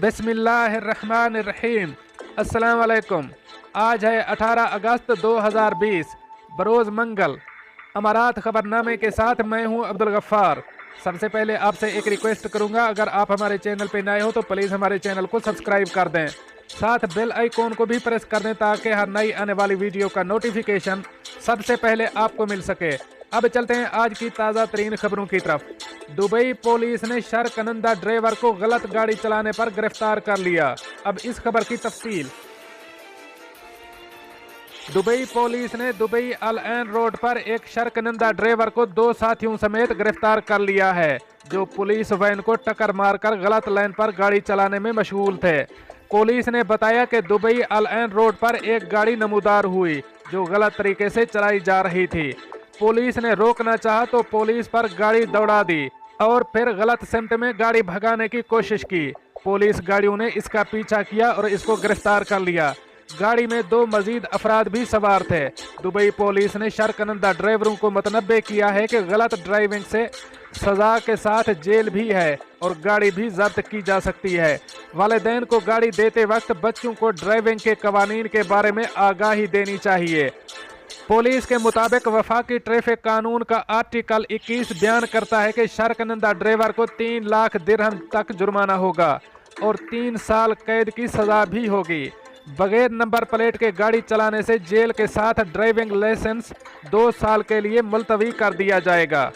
बिस्मिल्लाहिर्रहमानिर्रहीम। अस्सलाम वालेकुम। आज है 18 अगस्त 2020 बरोज़ मंगल। अमारात खबरनामे के साथ मैं हूं अब्दुल गफ्फार। सबसे पहले आपसे एक रिक्वेस्ट करूंगा, अगर आप हमारे चैनल पे नए हो तो प्लीज़ हमारे चैनल को सब्सक्राइब कर दें, साथ बेल आइकॉन को भी प्रेस कर दें ताकि हर नई आने वाली वीडियो का नोटिफिकेशन सबसे पहले आपको मिल सके। अब चलते हैं आज की ताज़ा तरीन खबरों की तरफ। दुबई पुलिस ने शरकंदा ड्राइवर को गलत गाड़ी चलाने पर गिरफ्तार कर लिया। अब इस खबर की तफसील। दुबई पुलिस ने दुबई अल ऐन रोड पर एक शरकंदा ड्राइवर को 2 साथियों समेत गिरफ्तार कर लिया है, जो पुलिस वैन को टक्कर मारकर गलत लाइन पर गाड़ी चलाने में मशगूल थे। पुलिस ने बताया कि दुबई अल ऐन रोड पर एक गाड़ी नमूदार हुई जो गलत तरीके से चलाई जा रही थी। पुलिस ने रोकना चाहा तो पुलिस पर गाड़ी दौड़ा दी और फिर गलत सिमत में गाड़ी भगाने की कोशिश की। पुलिस गाड़ियों ने इसका पीछा किया और इसको गिरफ्तार कर लिया। गाड़ी में 2 मजीद अफराद भी सवार थे। दुबई पुलिस ने शरकंदा ड्राइवरों को मुतनब्बे किया है कि गलत ड्राइविंग से सजा के साथ जेल भी है और गाड़ी भी जब्त की जा सकती है। वालिदैन को गाड़ी देते वक्त बच्चों को ड्राइविंग के कवानीन के बारे में आगाही देनी चाहिए। पुलिस के मुताबिक वफाकी ट्रैफिक कानून का आर्टिकल 21 बयान करता है कि शरकंदा ड्राइवर को 3 लाख दिरहम तक जुर्माना होगा और 3 साल कैद की सजा भी होगी। बगैर नंबर प्लेट के गाड़ी चलाने से जेल के साथ ड्राइविंग लाइसेंस 2 साल के लिए मुलतवी कर दिया जाएगा।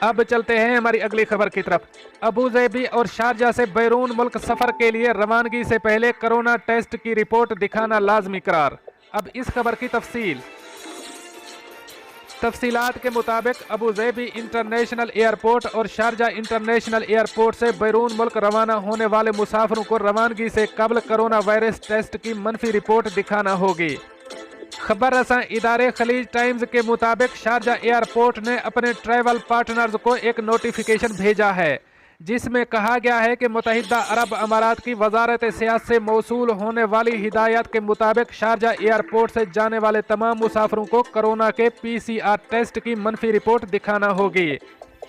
अब चलते हैं हमारी अगली खबर की तरफ। अबू धाबी और शारजा से बैरून मुल्क सफर के लिए रवानगी से पहले कोरोना टेस्ट की रिपोर्ट दिखाना लाजमी करार। अब इस खबर की तफसीलात के मुताबिक अबू धाबी इंटरनेशनल एयरपोर्ट और शारजा इंटरनेशनल एयरपोर्ट से बैरून मुल्क रवाना होने वाले मुसाफिरों को रवानगी से कबल कोरोना वायरस टेस्ट की मनफी रिपोर्ट दिखाना होगी। खबर रसां इदारे खलीज टाइम्स के मुताबिक शारजा एयरपोर्ट ने अपने ट्रैवल पार्टनर्स को एक नोटिफिकेशन भेजा है जिसमें कहा गया है कि मुत्तहिदा अरब अमारात की वजारत सियासत से मौसूल होने वाली हिदायत के मुताबिक शारजा एयरपोर्ट से जाने वाले तमाम मुसाफिरों को कोरोना के PCR टेस्ट की मनफी रिपोर्ट दिखाना होगी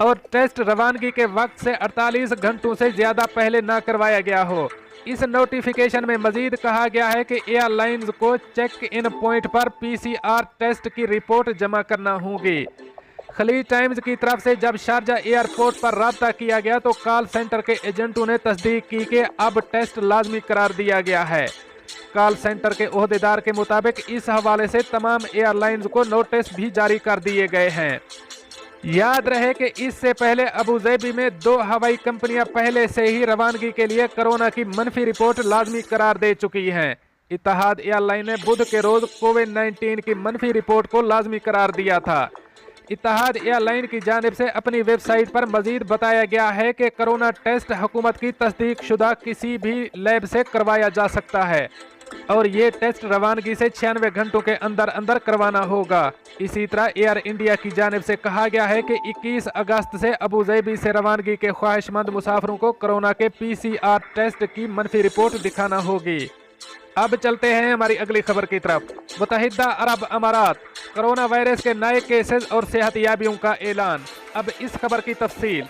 और टेस्ट रवानगी के वक्त से 48 घंटों से ज़्यादा पहले ना करवाया गया हो। इस नोटिफिकेशन में मजीद कहा गया है कि एयरलाइंस को चेक इन पॉइंट पर PCR टेस्ट की रिपोर्ट जमा करना होगी। खलीज टाइम्स की तरफ से जब शारजा एयरपोर्ट पर राब्ता किया गया तो कॉल सेंटर के एजेंटों ने तस्दीक की कि अब टेस्ट लाजमी करार दिया गया है। कॉल सेंटर के ओहदेदार के मुताबिक इस हवाले से तमाम एयरलाइंस को नोटिस भी जारी कर दिए गए हैं। याद रहे कि इससे पहले अबू धाबी में 2 हवाई कंपनियां पहले से ही रवानगी के लिए कोरोना की मनफी रिपोर्ट लाजमी करार दे चुकी हैं। इत्तेहाद एयरलाइन ने बुध के रोज कोविड-19 की मनफी रिपोर्ट को लाजमी करार दिया था। इत्तेहाद एयरलाइन की जानिब से अपनी वेबसाइट पर मजीद बताया गया है कि कोरोना टेस्ट हुकूमत की तस्दीक शुदा किसी भी लैब से करवाया जा सकता है और ये टेस्ट रवानगी से 96 घंटों के अंदर अंदर करवाना होगा। इसी तरह एयर इंडिया की जानिब से कहा गया है कि 21 अगस्त से अबू धाबी से रवानगी के ख्वाहिशमंद मुसाफिरों को कोरोना के PCR टेस्ट की मनफी रिपोर्ट दिखाना होगी। अब चलते हैं हमारी अगली खबर की तरफ। मुत्तहिदा अरब अमारात कोरोना वायरस के नए केसेस और सेहतियाबियों का ऐलान। अब इस खबर की तफसील।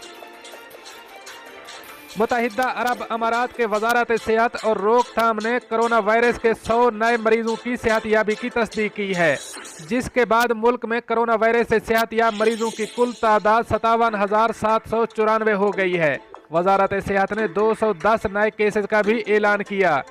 मुत्तहिदा अरब अमारात के वजारत सेहत और रोकथाम ने कोरोना वायरस के 100 नए मरीजों की सेहतियाबी की तस्दीक की है, जिसके बाद मुल्क में कोरोना वायरस से सेहतियाब मरीजों की कुल तादाद 57,794 हो गई है। वजारत सेहत ने 210 नए केसेस का भी ऐलान किया,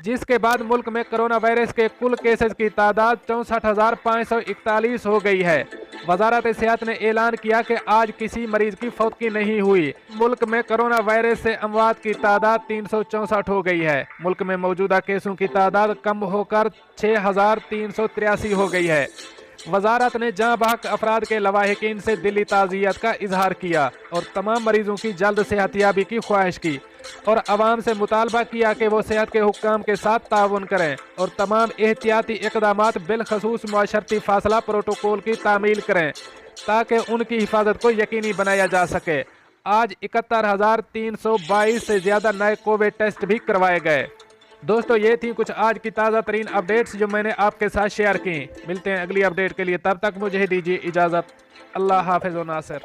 जिसके बाद मुल्क में कोरोना वायरस के कुल केसेस की तादाद 64,541 हो गई है। वजारत सेहत ने ऐलान किया कि आज किसी मरीज की फौतगी नहीं हुई। मुल्क में कोरोना वायरस से अमवात की तादाद 364 हो गई है। मुल्क में मौजूदा केसों की तादाद कम होकर 6,383 हो गई है। वजारत ने जहाँ बहक अफराद के लवाहिकीन से दिली ताज़ियत का इजहार किया और तमाम मरीजों की जल्द सेहतियाबी की ख्वाहिश की और आवाम से मुतालबा किया कि वो सेहत के हुक्काम के साथ ताउन करें और तमाम एहतियाती इक़दामात बिलखसूस मुआशरती फासला प्रोटोकॉल की तामील करें ताकि उनकी हिफाजत को यकीनी बनाया जा सके। आज 71,322 से ज़्यादा नए कोविड टेस्ट भी करवाए गए। دوستو یہ تھی کچھ آج کی تازہ ترین اپڈیٹس جو میں نے آپ کے ساتھ شیئر کی. ملتے ہیں اگلی اپڈیٹ کے لیے، تب تک مجھے دیجیے اجازت. اللہ حافظ و ناصر.